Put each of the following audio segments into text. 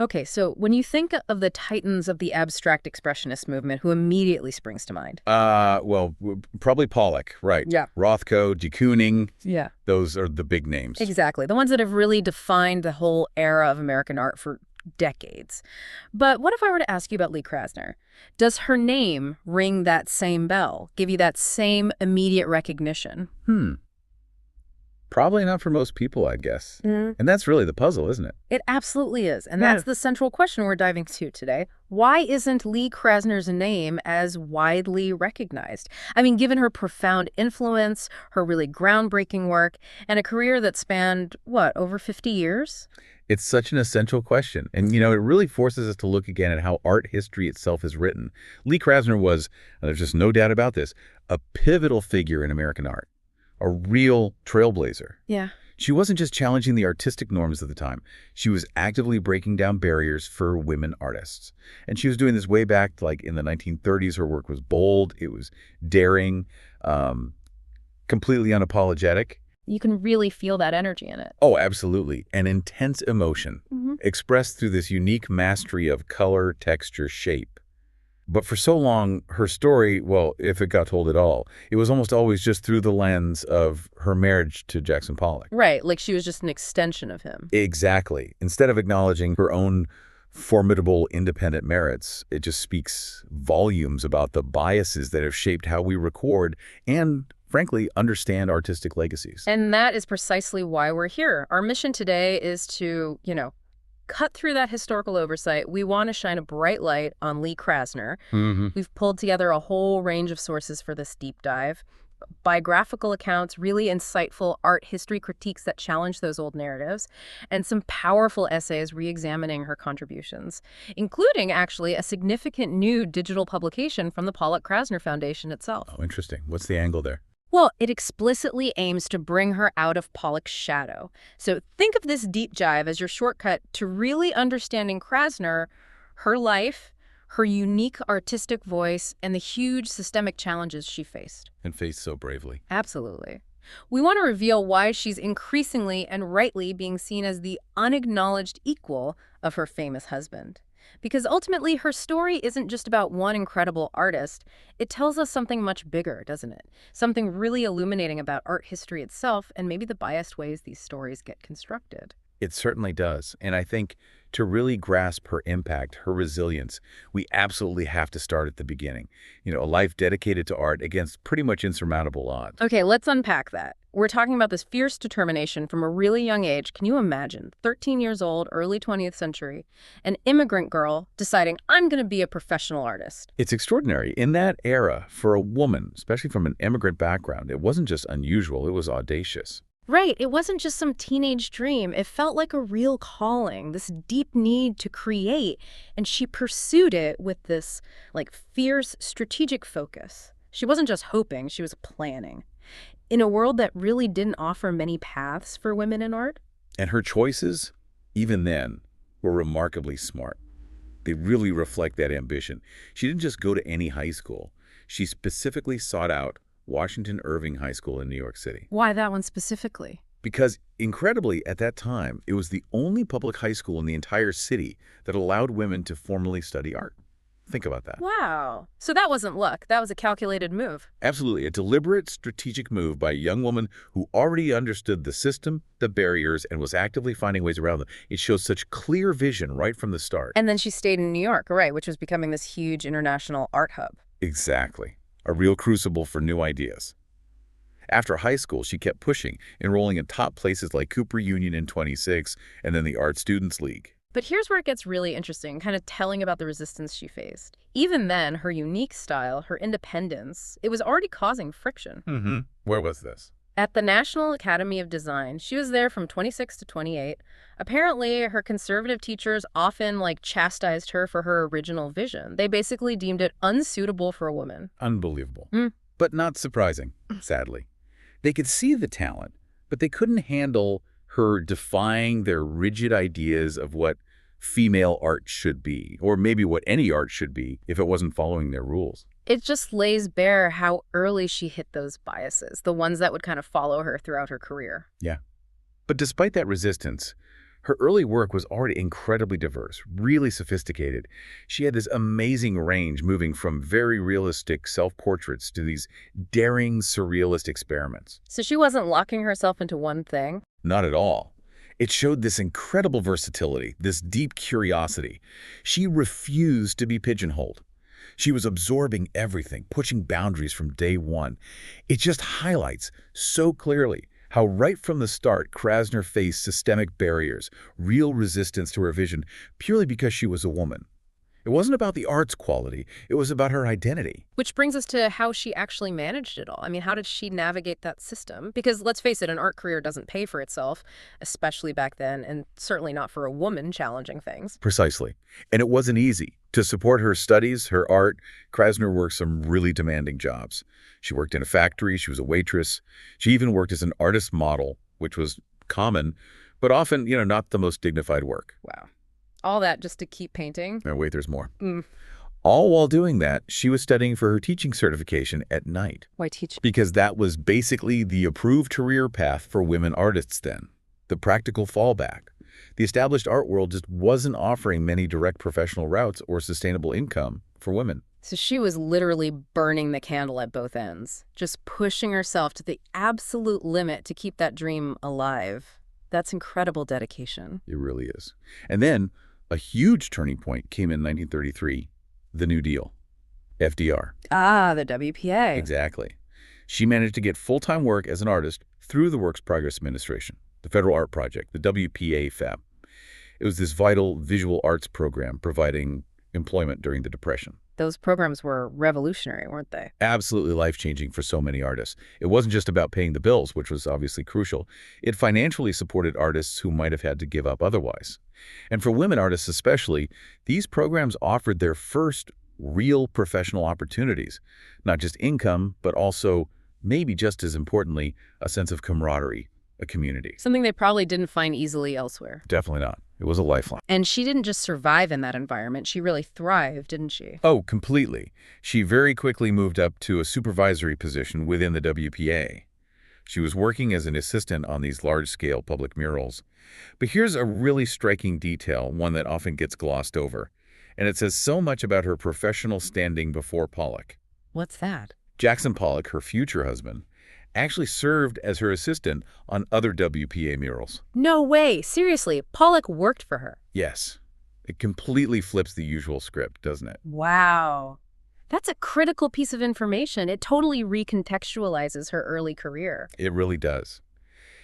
Okay, so when you think of the titans of the abstract expressionist movement, who immediately springs to mind? Probably Pollock, right. Yeah. Rothko, de Kooning, Yeah. those are the big names. Exactly. The ones that have really defined the whole era of American art for decades. But what if I were to ask you about Lee Krasner? Does her name ring that same bell, give you that same immediate recognition? Probably not for most people, I guess. Mm. And that's really the puzzle, isn't it? It absolutely is. And Yeah. that's the central question we're diving to today. Why isn't Lee Krasner's name as widely recognized? I mean, given her profound influence, her really groundbreaking work, and a career that spanned, over 50 years? It's such an essential question. And, it really forces us to look again at how art history itself is written. Lee Krasner was, and there's just no doubt about this, a pivotal figure in American art, a real trailblazer. Yeah. She wasn't just challenging the artistic norms of the time. She was actively breaking down barriers for women artists. And she was doing this way back, like in the 1930s. Her work was bold. It was daring, completely unapologetic. You can really feel that energy in it. Oh, absolutely. An intense emotion expressed through this unique mastery of color, texture, shape. But for so long, her story, well, if it got told at all, it was almost always just through the lens of her marriage to Jackson Pollock. Right, like she was just an extension of him. Exactly. Instead of acknowledging her own formidable independent merits, it just speaks volumes about the biases that have shaped how we record and, frankly, understand artistic legacies. And that is precisely why we're here. Our mission today is to, cut through that historical oversight. We want to shine a bright light on Lee Krasner. We've pulled together a whole range of sources for this deep dive. Biographical accounts, really insightful art history critiques that challenge those old narratives, and some powerful essays re-examining her contributions, including, actually, a significant new digital publication from the Pollock Krasner Foundation itself. Oh, interesting. What's the angle there? Well, it explicitly aims to bring her out of Pollock's shadow. So think of this deep dive as your shortcut to really understanding Krasner, her life, her unique artistic voice, and the huge systemic challenges she faced. And faced so bravely. Absolutely. We want to reveal why she's increasingly and rightly being seen as the unacknowledged equal of her famous husband. Because ultimately, her story isn't just about one incredible artist. It tells us something much bigger, doesn't it? Something really illuminating about art history itself and maybe the biased ways these stories get constructed. It certainly does. And I think to really grasp her impact, her resilience, we absolutely have to start at the beginning. A life dedicated to art against pretty much insurmountable odds. Okay, let's unpack that. We're talking about this fierce determination from a really young age. Can you imagine? 13 years old, early 20th century, an immigrant girl deciding, I'm going to be a professional artist. It's extraordinary. In that era, for a woman, especially from an immigrant background, it wasn't just unusual, it was audacious. Right. It wasn't just some teenage dream. It felt like a real calling, this deep need to create. And she pursued it with this, fierce strategic focus. She wasn't just hoping, she was planning. In a world that really didn't offer many paths for women in art. And her choices, even then, were remarkably smart. They really reflect that ambition. She didn't just go to any high school. She specifically sought out Washington Irving High School in New York City. Why that one specifically? Because, incredibly, at that time, it was the only public high school in the entire city that allowed women to formally study art. Think about that. Wow. So that wasn't luck. That was a calculated move. Absolutely. A deliberate, strategic move by a young woman who already understood the system, the barriers, and was actively finding ways around them. It shows such clear vision right from the start. And then she stayed in New York, right, which was becoming this huge international art hub. Exactly. A real crucible for new ideas. After high school, she kept pushing, enrolling in top places like Cooper Union in 26 and then the Art Students League. But here's where it gets really interesting, kind of telling about the resistance she faced. Even then, her unique style, her independence, it was already causing friction. Where was this? At the National Academy of Design. She was there from 26 to 28. Apparently, her conservative teachers often, chastised her for her original vision. They basically deemed it unsuitable for a woman. Unbelievable. But not surprising, sadly. They could see the talent, but they couldn't handle her defying their rigid ideas of what female art should be, or maybe what any art should be if it wasn't following their rules. It just lays bare how early she hit those biases, the ones that would kind of follow her throughout her career. Yeah. But despite that resistance, Her early work was already incredibly diverse, really sophisticated. She had this amazing range, moving from very realistic self-portraits to these daring, surrealist experiments. So she wasn't locking herself into one thing? Not at all. It showed this incredible versatility, this deep curiosity. She refused to be pigeonholed. She was absorbing everything, pushing boundaries from day one. It just highlights so clearly how right from the start Krasner faced systemic barriers, real resistance to her vision, purely because she was a woman. It wasn't about the art's quality, it was about her identity. Which brings us to how she actually managed it all. I mean, how did she navigate that system? Because let's face it, an art career doesn't pay for itself, especially back then, and certainly not for a woman challenging things. Precisely. And it wasn't easy. To support her studies, her art, Krasner worked some really demanding jobs. She worked in a factory, she was a waitress. She even worked as an artist model, which was common, but often, not the most dignified work. Wow. All that just to keep painting? Oh, wait, there's more. Mm. All while doing that, she was studying for her teaching certification at night. Why teach? Because that was basically the approved career path for women artists then. The practical fallback. The established art world just wasn't offering many direct professional routes or sustainable income for women. So she was literally burning the candle at both ends, just pushing herself to the absolute limit to keep that dream alive. That's incredible dedication. It really is. And then a huge turning point came in 1933, the New Deal, FDR. Ah, the WPA. Exactly. She managed to get full-time work as an artist through the Works Progress Administration, the Federal Art Project, the WPA FAB. It was this vital visual arts program providing employment during the Depression. Those programs were revolutionary, weren't they? Absolutely life-changing for so many artists. It wasn't just about paying the bills, which was obviously crucial. It financially supported artists who might have had to give up otherwise. And for women artists especially, these programs offered their first real professional opportunities. Not just income, but also, maybe just as importantly, a sense of camaraderie, a community. Something they probably didn't find easily elsewhere. Definitely not. It was a lifeline. And she didn't just survive in that environment. She really thrived, didn't she? Oh, completely. She very quickly moved up to a supervisory position within the WPA. She was working as an assistant on these large-scale public murals. But here's a really striking detail, one that often gets glossed over. And it says so much about her professional standing before Pollock. What's that? Jackson Pollock, her future husband, actually served as her assistant on other WPA murals. No way. Seriously, Pollock worked for her. Yes. It completely flips the usual script, doesn't it? Wow. That's a critical piece of information. It totally recontextualizes her early career. It really does.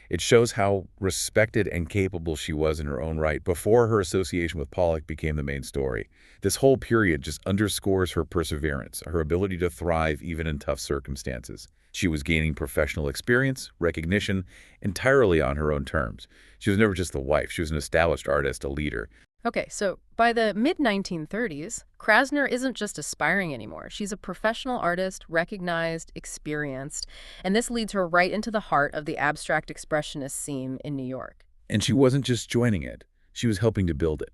It shows how respected and capable she was in her own right before her association with Pollock became the main story. This whole period just underscores her perseverance, her ability to thrive even in tough circumstances. She was gaining professional experience, recognition, entirely on her own terms. She was never just the wife. She was an established artist, a leader. Okay, so by the mid-1930s, Krasner isn't just aspiring anymore. She's a professional artist, recognized, experienced, and this leads her right into the heart of the abstract expressionist scene in New York. And she wasn't just joining it. She was helping to build it.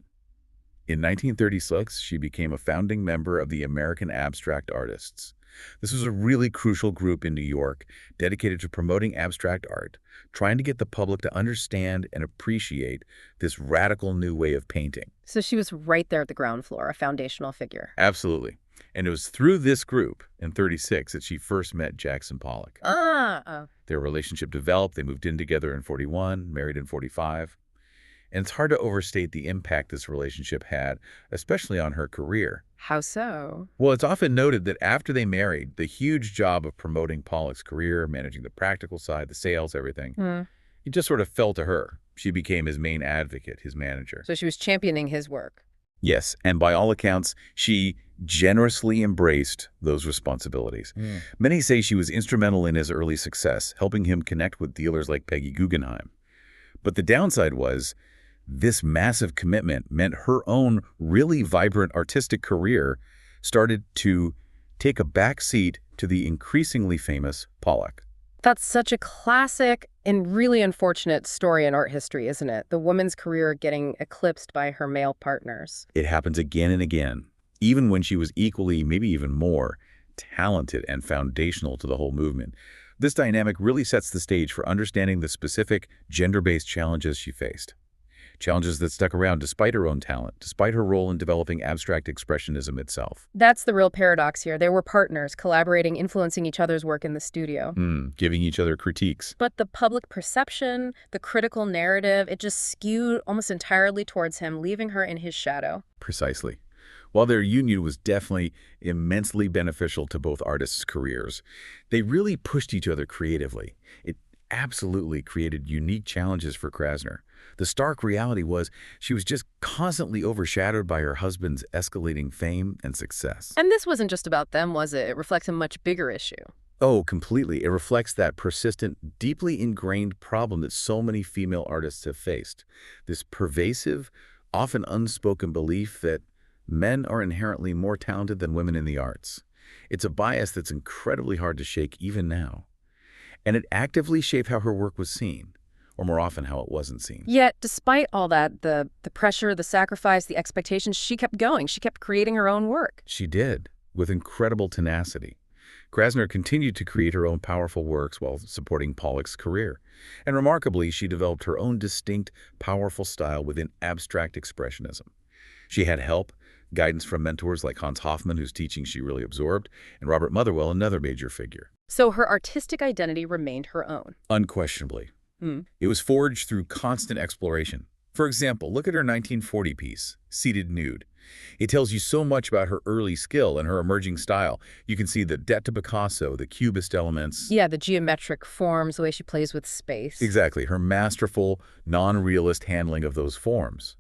In 1936, she became a founding member of the American Abstract Artists. This was a really crucial group in New York dedicated to promoting abstract art, trying to get the public to understand and appreciate this radical new way of painting. So she was right there at the ground floor, a foundational figure. Absolutely. And it was through this group in 36 that she first met Jackson Pollock. Their relationship developed. They moved in together in 41, married in 45. And it's hard to overstate the impact this relationship had, especially on her career. How so? Well, it's often noted that after they married, the huge job of promoting Pollock's career, managing the practical side, the sales, everything, it just sort of fell to her. She became his main advocate, his manager. So she was championing his work. Yes, and by all accounts, she generously embraced those responsibilities. Many say she was instrumental in his early success, helping him connect with dealers like Peggy Guggenheim. But the downside was, this massive commitment meant her own really vibrant artistic career started to take a back seat to the increasingly famous Pollock. That's such a classic and really unfortunate story in art history, isn't it? The woman's career getting eclipsed by her male partners. It happens again and again, even when she was equally, maybe even more, talented and foundational to the whole movement. This dynamic really sets the stage for understanding the specific gender-based challenges she faced. Challenges that stuck around despite her own talent, despite her role in developing abstract expressionism itself. That's the real paradox here. They were partners, collaborating, influencing each other's work in the studio. Giving each other critiques. But the public perception, the critical narrative, it just skewed almost entirely towards him, leaving her in his shadow. Precisely. While their union was definitely immensely beneficial to both artists' careers, they really pushed each other creatively. It absolutely created unique challenges for Krasner. The stark reality was she was just constantly overshadowed by her husband's escalating fame and success. And this wasn't just about them, was it? It reflects a much bigger issue. Oh, completely. It reflects that persistent, deeply ingrained problem that so many female artists have faced. This pervasive, often unspoken belief that men are inherently more talented than women in the arts. It's a bias that's incredibly hard to shake even now. And it actively shaped how her work was seen, or more often how it wasn't seen. Yet, despite all that, the pressure, the sacrifice, the expectations, she kept going. She kept creating her own work. She did, with incredible tenacity. Krasner continued to create her own powerful works while supporting Pollock's career. And remarkably, she developed her own distinct, powerful style within abstract expressionism. She had help, guidance from mentors like Hans Hofmann, whose teaching she really absorbed, and Robert Motherwell, another major figure. So her artistic identity remained her own. Unquestionably. It was forged through constant exploration. For example, look at her 1940 piece, Seated Nude. It tells you so much about her early skill and her emerging style. You can see the debt to Picasso, the Cubist elements. Yeah, the geometric forms, the way she plays with space. Exactly, her masterful, non-realist handling of those forms.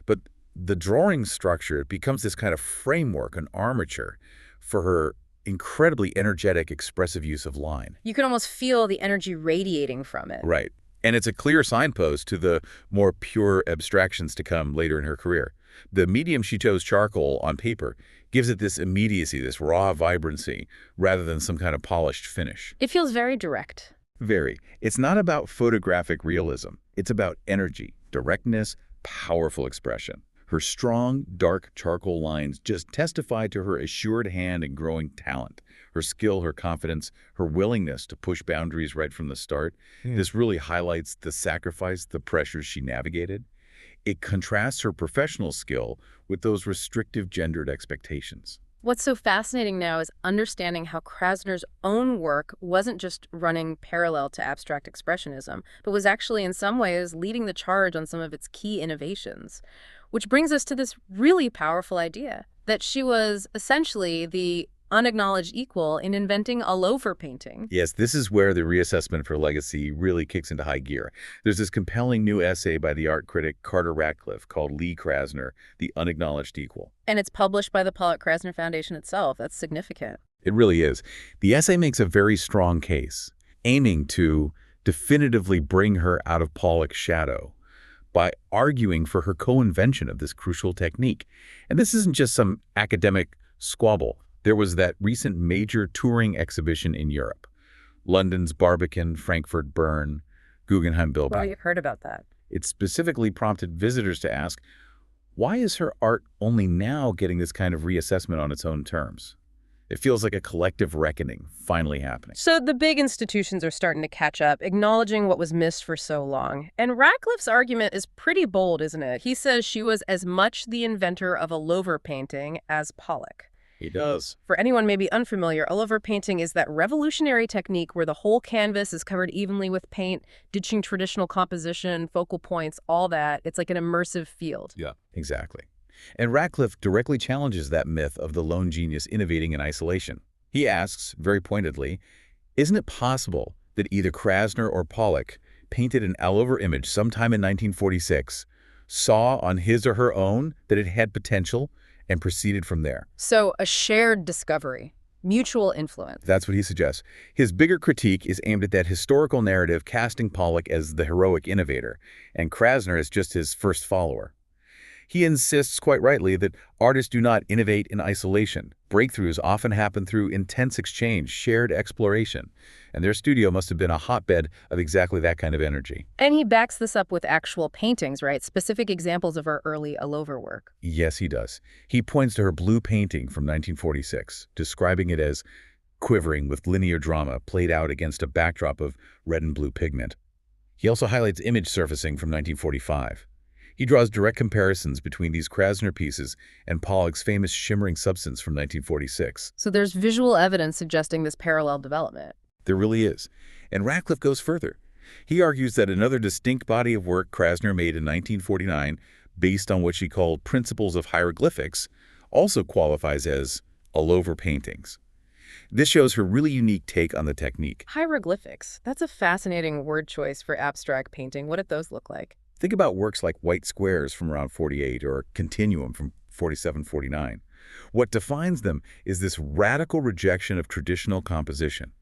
But the drawing structure, it becomes this kind of framework, an armature, for her incredibly energetic, expressive use of line. You can almost feel the energy radiating from it. Right. And it's a clear signpost to the more pure abstractions to come later in her career. The medium she chose, charcoal, on paper, gives it this immediacy, this raw vibrancy, rather than some kind of polished finish. It feels very direct. Very. It's not about photographic realism. It's about energy, directness, powerful expression. Her strong, dark charcoal lines just testify to her assured hand and growing talent. Her skill, her confidence, her willingness to push boundaries right from the start. This really highlights the sacrifice, the pressures she navigated. It contrasts her professional skill with those restrictive gendered expectations. What's so fascinating now is understanding how Krasner's own work wasn't just running parallel to abstract expressionism, but was actually in some ways leading the charge on some of its key innovations. Which brings us to this really powerful idea that she was essentially the unacknowledged equal in inventing allover painting. Yes, this is where the reassessment of her legacy really kicks into high gear. There's this compelling new essay by the art critic Carter Ratcliffe called Lee Krasner, The Unacknowledged Equal. And it's published by the Pollock Krasner Foundation itself. That's significant. It really is. The essay makes a very strong case, aiming to definitively bring her out of Pollock's shadow by arguing for her co-invention of this crucial technique. And this isn't just some academic squabble. There was that recent major touring exhibition in Europe. London's Barbican, Frankfurt, Bern, Guggenheim, Bilbao. Well, you've heard about that. It specifically prompted visitors to ask, why is her art only now getting this kind of reassessment on its own terms? It feels like a collective reckoning finally happening. So the big institutions are starting to catch up, acknowledging what was missed for so long. And Ratcliffe's argument is pretty bold, isn't it? He says she was as much the inventor of allover painting as Pollock. He does. For anyone maybe unfamiliar, allover painting is that revolutionary technique where the whole canvas is covered evenly with paint, ditching traditional composition, focal points, all that. It's like an immersive field. Yeah, exactly. And Ratcliffe directly challenges that myth of the lone genius innovating in isolation. He asks, very pointedly, isn't it possible that either Krasner or Pollock painted an allover image sometime in 1946, saw on his or her own that it had potential, and proceeded from there? So a shared discovery, mutual influence. That's what he suggests. His bigger critique is aimed at that historical narrative casting Pollock as the heroic innovator, and Krasner as just his first follower. He insists, quite rightly, that artists do not innovate in isolation. Breakthroughs often happen through intense exchange, shared exploration. And their studio must have been a hotbed of exactly that kind of energy. And he backs this up with actual paintings, right? Specific examples of her early allover work. Yes, he does. He points to her blue painting from 1946, describing it as quivering with linear drama played out against a backdrop of red and blue pigment. He also highlights image surfacing from 1945. He draws direct comparisons between these Krasner pieces and Pollock's famous shimmering substance from 1946. So there's visual evidence suggesting this parallel development. There really is. And Radcliffe goes further. He argues that another distinct body of work Krasner made in 1949, based on what she called principles of hieroglyphics, also qualifies as allover paintings. This shows her really unique take on the technique. Hieroglyphics. That's a fascinating word choice for abstract painting. What did those look like? Think about works like White Squares from around 48 or Continuum from 47-49. What defines them is this radical rejection of traditional composition.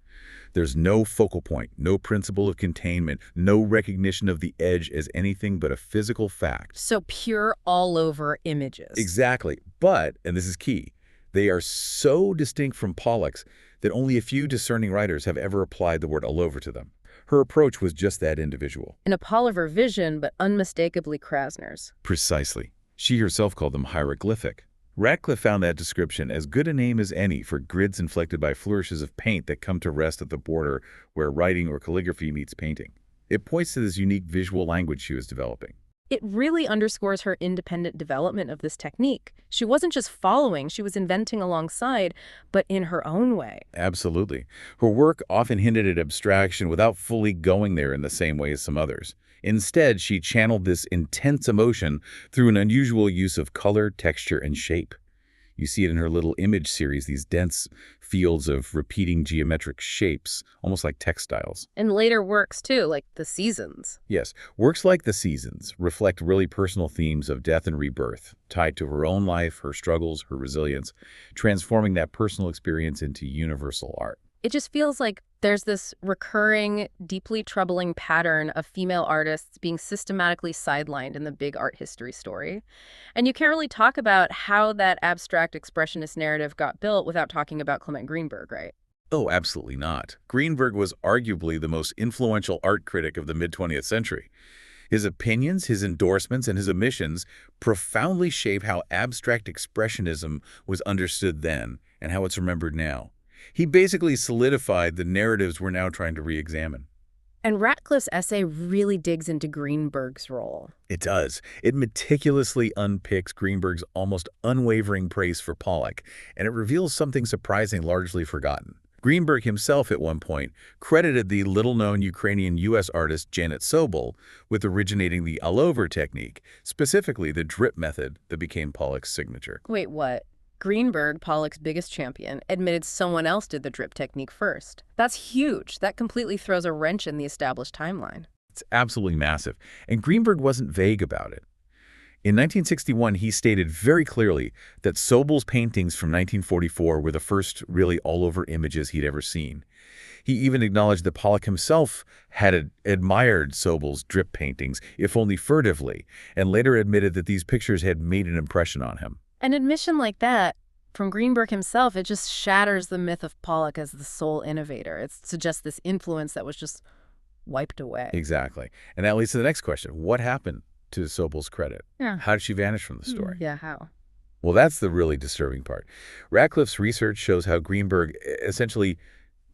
There's no focal point, no principle of containment, no recognition of the edge as anything but a physical fact. So pure all-over images. Exactly. But, and this is key, they are so distinct from Pollock's that only a few discerning writers have ever applied the word allover to them. Her approach was just that individual. In a Polliver vision, but unmistakably Krasner's. Precisely. She herself called them hieroglyphic. Radcliffe found that description as good a name as any for grids inflected by flourishes of paint that come to rest at the border where writing or calligraphy meets painting. It points to this unique visual language she was developing. It really underscores her independent development of this technique. She wasn't just following, she was inventing alongside, but in her own way. Absolutely. Her work often hinted at abstraction without fully going there in the same way as some others. Instead, she channeled this intense emotion through an unusual use of color, texture, and shape. You see it in her little image series, these dense fields of repeating geometric shapes, almost like textiles. And later works, too, like The Seasons. Yes, works like The Seasons reflect really personal themes of death and rebirth, tied to her own life, her struggles, her resilience, transforming that personal experience into universal art. It just feels like there's this recurring, deeply troubling pattern of female artists being systematically sidelined in the big art history story. And you can't really talk about how that abstract expressionist narrative got built without talking about Clement Greenberg, right? Oh, absolutely not. Greenberg was arguably the most influential art critic of the mid-20th century. His opinions, his endorsements, and his omissions profoundly shape how abstract expressionism was understood then and how it's remembered now. He basically solidified the narratives we're now trying to re-examine. And Radcliffe's essay really digs into Greenberg's role. It does. It meticulously unpicks Greenberg's almost unwavering praise for Pollock, and it reveals something surprising, largely forgotten. Greenberg himself at one point credited the little-known Ukrainian-U.S. artist Janet Sobel with originating the allover technique, specifically the drip method that became Pollock's signature. Wait, what? Greenberg, Pollock's biggest champion, admitted someone else did the drip technique first. That's huge. That completely throws a wrench in the established timeline. It's absolutely massive, and Greenberg wasn't vague about it. In 1961, he stated very clearly that Sobel's paintings from 1944 were the first really all-over images he'd ever seen. He even acknowledged that Pollock himself had admired Sobel's drip paintings, if only furtively, and later admitted that these pictures had made an impression on him. An admission like that from Greenberg himself, it just shatters the myth of Pollock as the sole innovator. It suggests this influence that was just wiped away. Exactly. And that leads to the next question. What happened to Sobel's credit? Yeah. How did she vanish from the story? Yeah, how? Well, that's the really disturbing part. Radcliffe's research shows how Greenberg essentially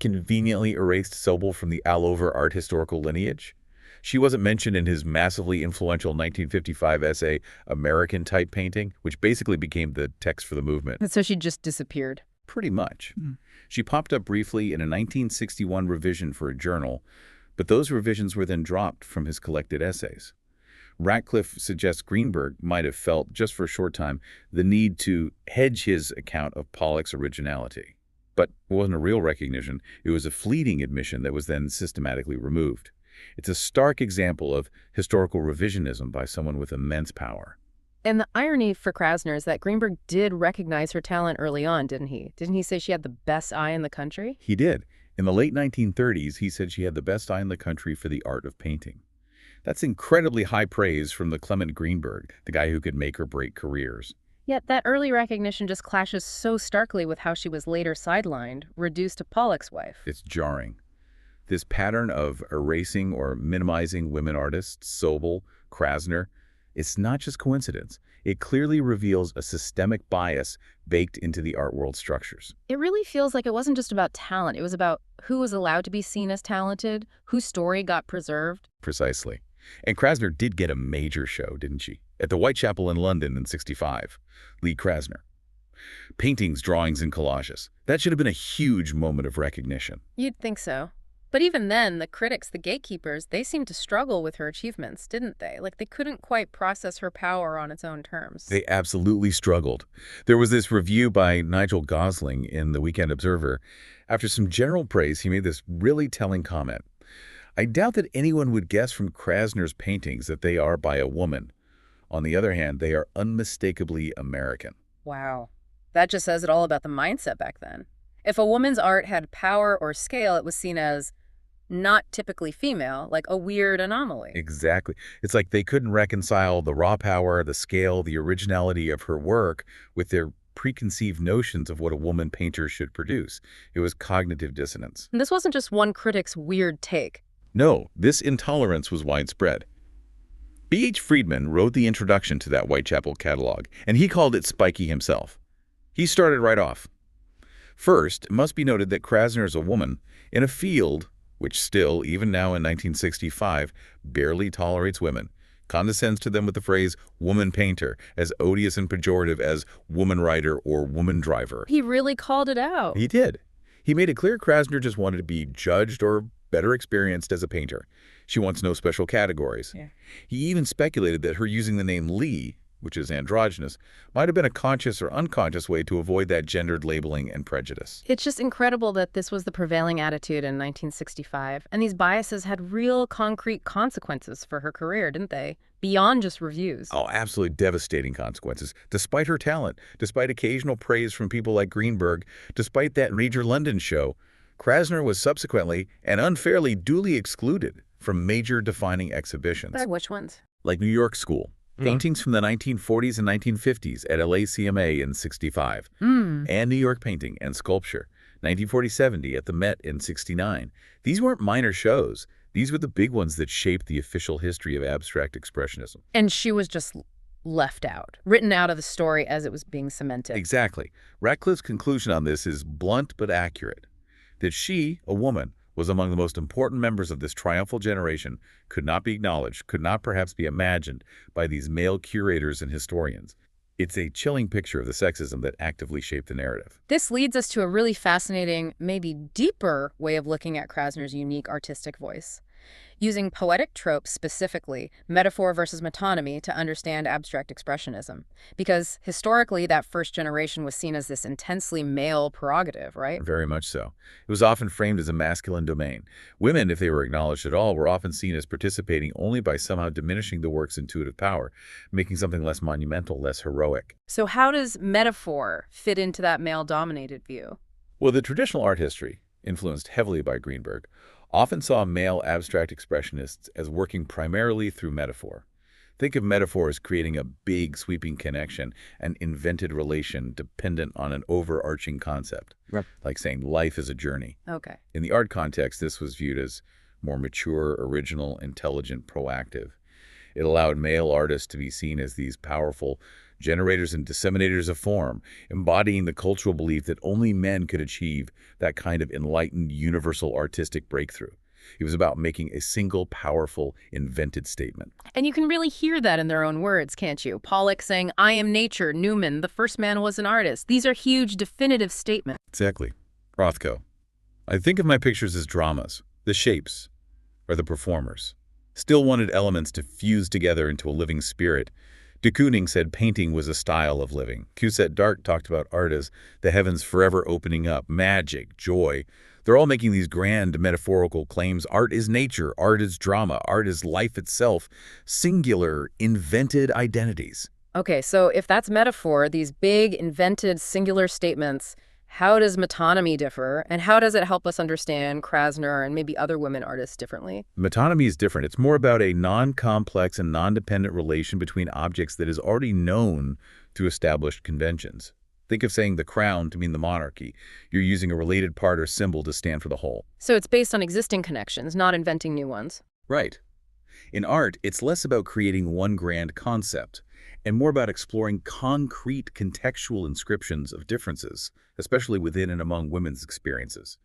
conveniently erased Sobel from the allover art historical lineage. She wasn't mentioned in his massively influential 1955 essay, American Type Painting, which basically became the text for the movement. And so she just disappeared. Pretty much. She popped up briefly in a 1961 revision for a journal, but those revisions were then dropped from his collected essays. Radcliffe suggests Greenberg might have felt, just for a short time, the need to hedge his account of Pollock's originality. But it wasn't a real recognition. It was a fleeting admission that was then systematically removed. It's a stark example of historical revisionism by someone with immense power. And the irony for Krasner is that Greenberg did recognize her talent early on, didn't he? Didn't he say she had the best eye in the country? He did. In the late 1930s, he said she had the best eye in the country for the art of painting. That's incredibly high praise from the Clement Greenberg, the guy who could make or break careers. Yet that early recognition just clashes so starkly with how she was later sidelined, reduced to Pollock's wife. It's jarring. This pattern of erasing or minimizing women artists, Sobel, Krasner, it's not just coincidence. It clearly reveals a systemic bias baked into the art world structures. It really feels like it wasn't just about talent. It was about who was allowed to be seen as talented, whose story got preserved. Precisely. And Krasner did get a major show, didn't she? At the Whitechapel in London in '65, Lee Krasner. Paintings, drawings, and collages. That should have been a huge moment of recognition. You'd think so. But even then, the critics, the gatekeepers, they seemed to struggle with her achievements, didn't they? Like, they couldn't quite process her power on its own terms. They absolutely struggled. There was this review by Nigel Gosling in The Weekend Observer. After some general praise, he made this really telling comment. I doubt that anyone would guess from Krasner's paintings that they are by a woman. On the other hand, they are unmistakably American. Wow. That just says it all about the mindset back then. If a woman's art had power or scale, it was seen as not typically female, like a weird anomaly. Exactly. It's like they couldn't reconcile the raw power, the scale, the originality of her work with their preconceived notions of what a woman painter should produce. It was cognitive dissonance. And this wasn't just one critic's weird take. No, this intolerance was widespread. B.H. Friedman wrote the introduction to that Whitechapel catalog, and he called it spiky himself. He started right off. First, it must be noted that Krasner is a woman in a field which still, even now in 1965, barely tolerates women, condescends to them with the phrase woman painter, as odious and pejorative as woman writer or woman driver. He really called it out. He did. He made it clear Krasner just wanted to be judged or better experienced as a painter. She wants no special categories. Yeah. He even speculated that her using the name Lee, which is androgynous, might have been a conscious or unconscious way to avoid that gendered labeling and prejudice. It's just incredible that this was the prevailing attitude in 1965, and these biases had real concrete consequences for her career, didn't they? Beyond just reviews. Oh, absolutely devastating consequences. Despite her talent, despite occasional praise from people like Greenberg, despite that major London show, Krasner was subsequently and unfairly duly excluded from major defining exhibitions. Which ones? Like New York School. Paintings from the 1940s and 1950s at LACMA in '65, and New York Painting and Sculpture, 1940-70 at the Met in '69. These weren't minor shows. These were the big ones that shaped the official history of abstract expressionism. And she was just left out, written out of the story as it was being cemented. Exactly. Ratcliffe's conclusion on this is blunt but accurate. That she, a woman, was among the most important members of this triumphal generation could not be acknowledged, could not perhaps be imagined by these male curators and historians. It's a chilling picture of the sexism that actively shaped the narrative. This leads us to a really fascinating, maybe deeper way of looking at Krasner's unique artistic voice. Using poetic tropes, specifically metaphor versus metonymy, to understand abstract expressionism. Because historically, that first generation was seen as this intensely male prerogative, right? Very much so. It was often framed as a masculine domain. Women, if they were acknowledged at all, were often seen as participating only by somehow diminishing the work's intuitive power, making something less monumental, less heroic. So how does metaphor fit into that male-dominated view? Well, the traditional art history, influenced heavily by Greenberg, often saw male abstract expressionists as working primarily through metaphor. Think of metaphor as creating a big, sweeping connection, an invented relation dependent on an overarching concept, like saying life is a journey. Okay. In the art context, this was viewed as more mature, original, intelligent, proactive. It allowed male artists to be seen as these powerful generators and disseminators of form, embodying the cultural belief that only men could achieve that kind of enlightened, universal artistic breakthrough. It was about making a single, powerful, invented statement. And you can really hear that in their own words, can't you? Pollock saying, I am nature, Newman, the first man was an artist. These are huge, definitive statements. Exactly. Rothko. I think of my pictures as dramas. The shapes are the performers. Still wanted elements to fuse together into a living spirit. De Kooning said painting was a style of living. Cusette Dart talked about art as the heavens forever opening up, magic, joy. They're all making these grand metaphorical claims. Art is nature, art is drama, art is life itself, singular, invented identities. Okay, so if that's metaphor, these big, invented, singular statements, how does metonymy differ, and how does it help us understand Krasner and maybe other women artists differently? Metonymy is different. It's more about a non-complex and non-dependent relation between objects that is already known through established conventions. Think of saying the crown to mean the monarchy. You're using a related part or symbol to stand for the whole. So it's based on existing connections, not inventing new ones. Right. In art, it's less about creating one grand concept and more about exploring concrete contextual inscriptions of differences, especially within and among women's experiences.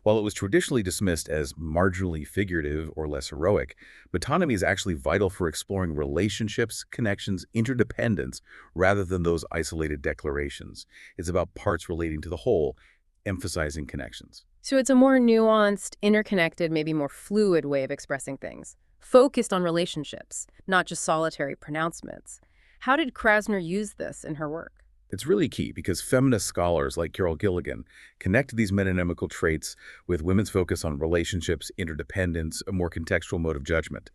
While it was traditionally dismissed as marginally figurative or less heroic, metonymy is actually vital for exploring relationships, connections, interdependence, rather than those isolated declarations. It's about parts relating to the whole, emphasizing connections. So it's a more nuanced, interconnected, maybe more fluid way of expressing things, focused on relationships, not just solitary pronouncements. How did Krasner use this in her work? It's really key because feminist scholars like Carol Gilligan connect these metonymical traits with women's focus on relationships, interdependence, a more contextual mode of judgment.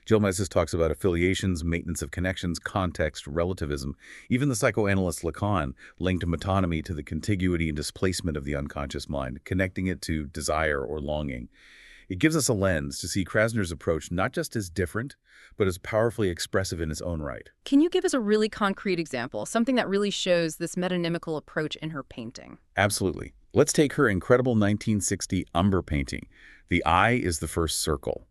Jill Mesis talks about affiliations, maintenance of connections, context, relativism. Even the psychoanalyst Lacan linked metonymy to the contiguity and displacement of the unconscious mind, connecting it to desire or longing. It gives us a lens to see Krasner's approach not just as different, but as powerfully expressive in its own right. Can you give us a really concrete example, something that really shows this metonymical approach in her painting? Absolutely. Let's take her incredible 1960 Umber painting. The eye is the first circle.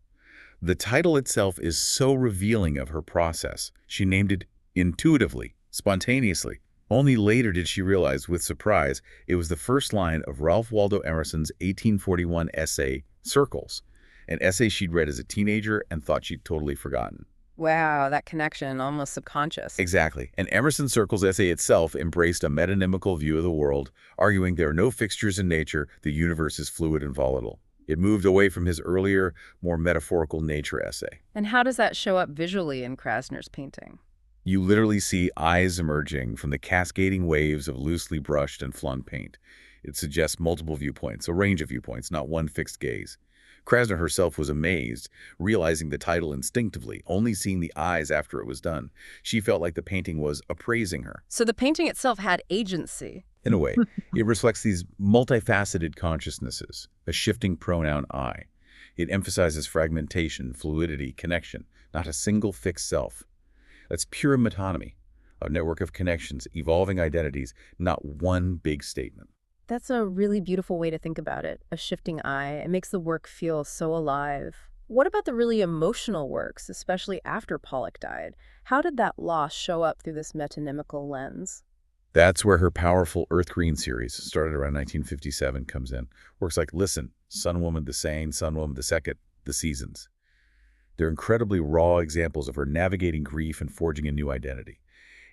The title itself is so revealing of her process. She named it intuitively, spontaneously. Only later did she realize, with surprise, it was the first line of Ralph Waldo Emerson's 1841 essay, Circles, an essay she'd read as a teenager and thought she'd totally forgotten. Wow, that connection, almost subconscious. Exactly. And Emerson's Circles essay itself embraced a metonymical view of the world, arguing there are no fixtures in nature, the universe is fluid and volatile. It moved away from his earlier, more metaphorical nature essay. And how does that show up visually in Krasner's painting? You literally see eyes emerging from the cascading waves of loosely brushed and flung paint. It suggests multiple viewpoints, a range of viewpoints, not one fixed gaze. Krasner herself was amazed, realizing the title instinctively, only seeing the eyes after it was done. She felt like the painting was appraising her. So the painting itself had agency. In a way, it reflects these multifaceted consciousnesses, a shifting pronoun I. It emphasizes fragmentation, fluidity, connection, not a single fixed self. That's pure metonymy, a network of connections, evolving identities, not one big statement. That's a really beautiful way to think about it, a shifting eye. It makes the work feel so alive. What about the really emotional works, especially after Pollock died? How did that loss show up through this metonymical lens? That's where her powerful Earth Green series, started around 1957, comes in. Works like Listen, Sun Woman the Sane, Sun Woman the Second, The Seasons. They're incredibly raw examples of her navigating grief and forging a new identity.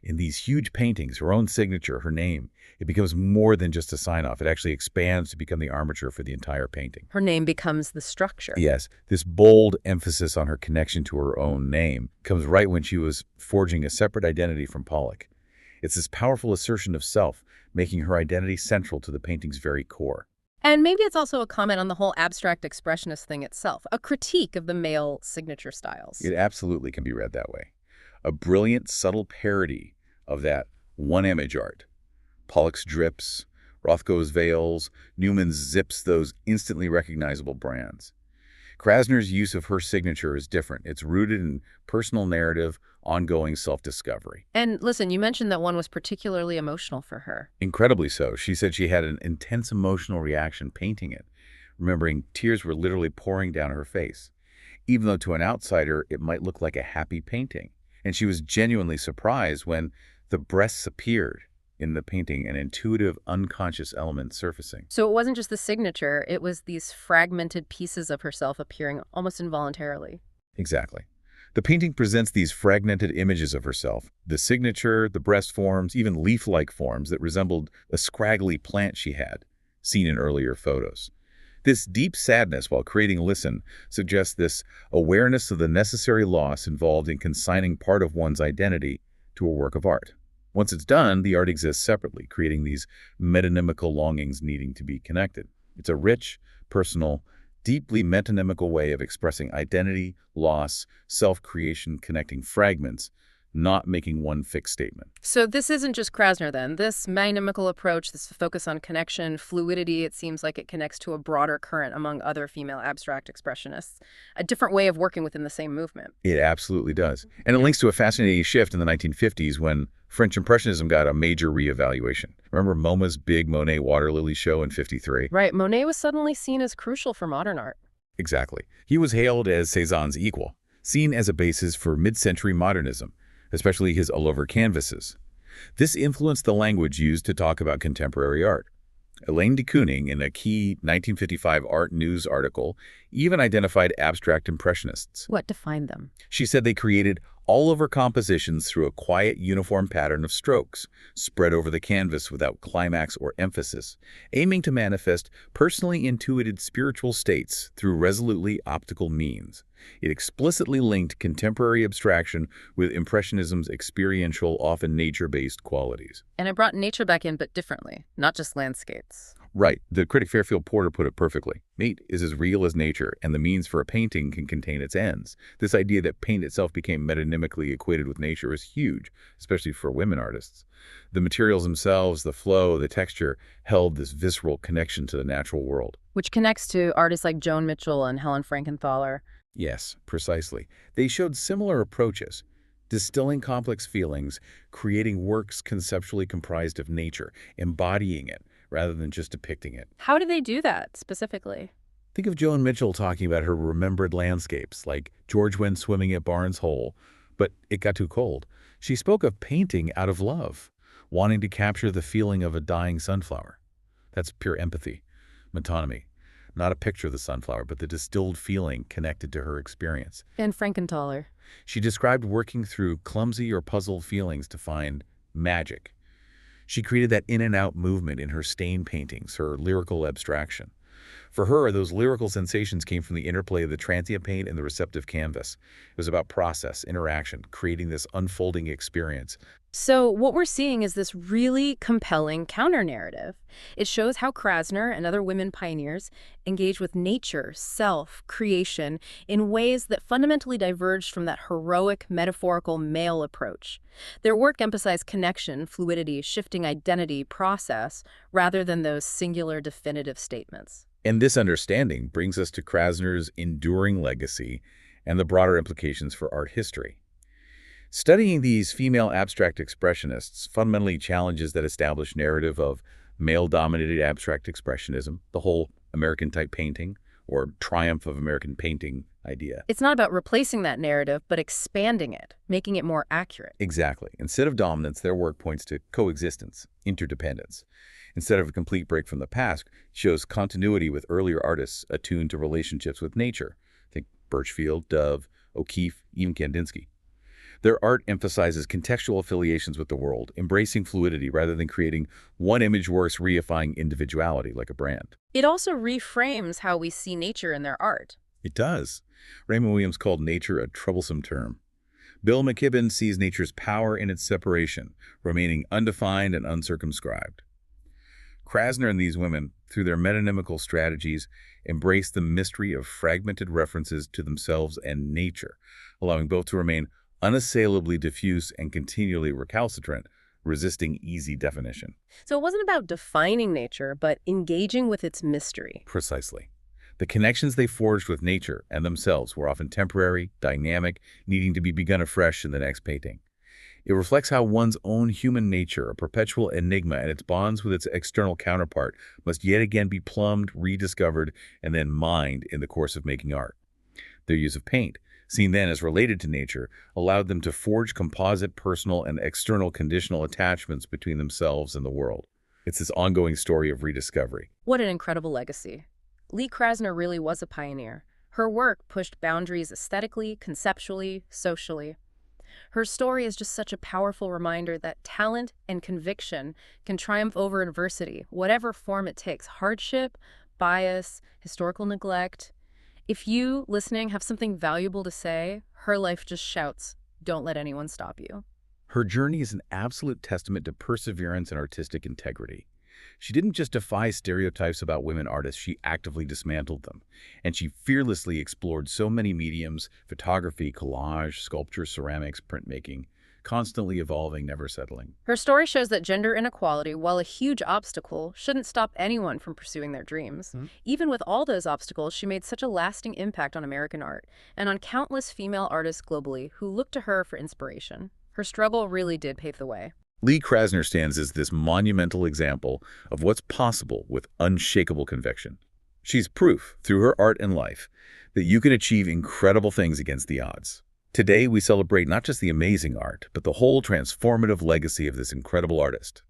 In these huge paintings, her own signature, her name, it becomes more than just a sign-off. It actually expands to become the armature for the entire painting. Her name becomes the structure. Yes, this bold emphasis on her connection to her own name comes right when she was forging a separate identity from Pollock. It's this powerful assertion of self, making her identity central to the painting's very core. And maybe it's also a comment on the whole abstract expressionist thing itself, a critique of the male signature styles. It absolutely can be read that way. A brilliant, subtle parody of that one-image art. Pollock's drips, Rothko's veils, Newman's zips, those instantly recognizable brands. Krasner's use of her signature is different. It's rooted in personal narrative, ongoing self-discovery. And listen, you mentioned that one was particularly emotional for her. Incredibly so. She said she had an intense emotional reaction painting it, remembering tears were literally pouring down her face, even though to an outsider it might look like a happy painting. And she was genuinely surprised when the breasts appeared in the painting, an intuitive, unconscious element surfacing. So it wasn't just the signature, it was these fragmented pieces of herself appearing almost involuntarily. Exactly. The painting presents these fragmented images of herself, the signature, the breast forms, even leaf-like forms that resembled a scraggly plant she had, seen in earlier photos. This deep sadness while creating Listen suggests this awareness of the necessary loss involved in consigning part of one's identity to a work of art. Once it's done, the art exists separately, creating these metonymical longings needing to be connected. It's a rich, personal, deeply metonymical way of expressing identity, loss, self-creation, connecting fragments, not making one fixed statement. So this isn't just Krasner then. This metonymical approach, this focus on connection, fluidity, it seems like it connects to a broader current among other female abstract expressionists, a different way of working within the same movement. It absolutely does. And it links to a fascinating shift in the 1950s when French Impressionism got a major reevaluation. Remember MoMA's big Monet Water Lily show in '53? Right. Monet was suddenly seen as crucial for modern art. Exactly. He was hailed as Cézanne's equal, seen as a basis for mid-century modernism, especially his allover canvases. This influenced the language used to talk about contemporary art. Elaine de Kooning, in a key 1955 Art News article, even identified abstract impressionists. What defined them? She said they created all-over compositions through a quiet, uniform pattern of strokes, spread over the canvas without climax or emphasis, aiming to manifest personally intuited spiritual states through resolutely optical means. It explicitly linked contemporary abstraction with Impressionism's experiential, often nature-based qualities. And it brought nature back in, but differently, not just landscapes. Right. The critic Fairfield Porter put it perfectly. Paint is as real as nature, and the means for a painting can contain its ends. This idea that paint itself became metonymically equated with nature is huge, especially for women artists. The materials themselves, the flow, the texture, held this visceral connection to the natural world. Which connects to artists like Joan Mitchell and Helen Frankenthaler. Yes, precisely. They showed similar approaches, distilling complex feelings, creating works conceptually comprised of nature, embodying it, rather than just depicting it. How do they do that, specifically? Think of Joan Mitchell talking about her remembered landscapes, like George Wendt swimming at Barnes Hole, but it got too cold. She spoke of painting out of love, wanting to capture the feeling of a dying sunflower. That's pure empathy, metonymy. Not a picture of the sunflower, but the distilled feeling connected to her experience. And Frankenthaler. She described working through clumsy or puzzled feelings to find magic. She created that in and out movement in her stain paintings, her lyrical abstraction. For her, those lyrical sensations came from the interplay of the transient paint and the receptive canvas. It was about process, interaction, creating this unfolding experience. So what we're seeing is this really compelling counter-narrative. It shows how Krasner and other women pioneers engage with nature, self, creation in ways that fundamentally diverged from that heroic, metaphorical male approach. Their work emphasized connection, fluidity, shifting identity, process, rather than those singular definitive statements. And this understanding brings us to Krasner's enduring legacy and the broader implications for art history. Studying these female abstract expressionists fundamentally challenges that established narrative of male-dominated abstract expressionism, the whole American-type painting, or triumph of American painting idea. It's not about replacing that narrative, but expanding it, making it more accurate. Exactly. Instead of dominance, their work points to coexistence, interdependence. Instead of a complete break from the past, it shows continuity with earlier artists attuned to relationships with nature. Think Birchfield, Dove, O'Keeffe, even Kandinsky. Their art emphasizes contextual affiliations with the world, embracing fluidity rather than creating one-image works reifying individuality like a brand. It also reframes how we see nature in their art. It does. Raymond Williams called nature a troublesome term. Bill McKibben sees nature's power in its separation, remaining undefined and uncircumscribed. Krasner and these women, through their metonymical strategies, embrace the mystery of fragmented references to themselves and nature, allowing both to remain unassailably diffuse and continually recalcitrant, resisting easy definition. So it wasn't about defining nature, but engaging with its mystery. Precisely. The connections they forged with nature and themselves were often temporary, dynamic, needing to be begun afresh in the next painting. It reflects how one's own human nature, a perpetual enigma, and its bonds with its external counterpart must yet again be plumbed, rediscovered, and then mined in the course of making art. Their use of paint, seen then as related to nature, allowed them to forge composite personal and external conditional attachments between themselves and the world. It's this ongoing story of rediscovery. What an incredible legacy. Lee Krasner really was a pioneer. Her work pushed boundaries aesthetically, conceptually, socially. Her story is just such a powerful reminder that talent and conviction can triumph over adversity, whatever form it takes: hardship, bias, historical neglect. If you, listening, have something valuable to say, her life just shouts, "Don't let anyone stop you." Her journey is an absolute testament to perseverance and artistic integrity. She didn't just defy stereotypes about women artists, she actively dismantled them. And she fearlessly explored so many mediums: photography, collage, sculpture, ceramics, printmaking, constantly evolving, never settling. Her story shows that gender inequality, while a huge obstacle, shouldn't stop anyone from pursuing their dreams. Even with all those obstacles, she made such a lasting impact on American art and on countless female artists globally who looked to her for inspiration. Her struggle really did pave the way. Lee Krasner stands as this monumental example of what's possible with unshakable conviction. She's proof, through her art and life, that you can achieve incredible things against the odds. Today, we celebrate not just the amazing art, but the whole transformative legacy of this incredible artist.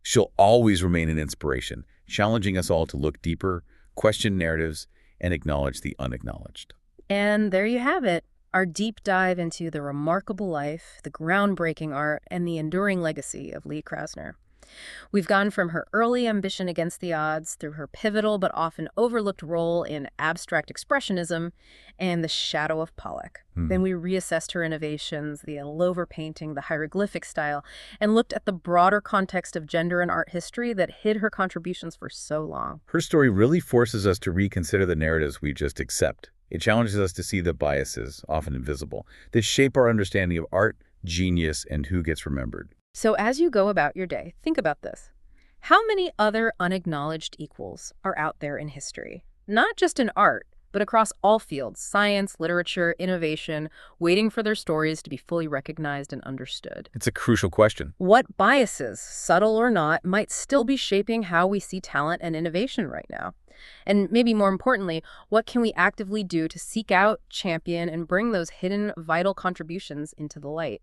She'll always remain an inspiration, challenging us all to look deeper, question narratives, and acknowledge the unacknowledged. And there you have it, our deep dive into the remarkable life, the groundbreaking art, and the enduring legacy of Lee Krasner. We've gone from her early ambition against the odds through her pivotal but often overlooked role in Abstract Expressionism and the shadow of Pollock. Then we reassessed her innovations, the allover painting, the hieroglyphic style, and looked at the broader context of gender and art history that hid her contributions for so long. Her story really forces us to reconsider the narratives we just accept. It challenges us to see the biases, often invisible, that shape our understanding of art, genius, and who gets remembered. So as you go about your day, think about this. How many other unacknowledged equals are out there in history? Not just in art, but across all fields, science, literature, innovation, waiting for their stories to be fully recognized and understood. It's a crucial question. What biases, subtle or not, might still be shaping how we see talent and innovation right now? And maybe more importantly, what can we actively do to seek out, champion, and bring those hidden, vital contributions into the light?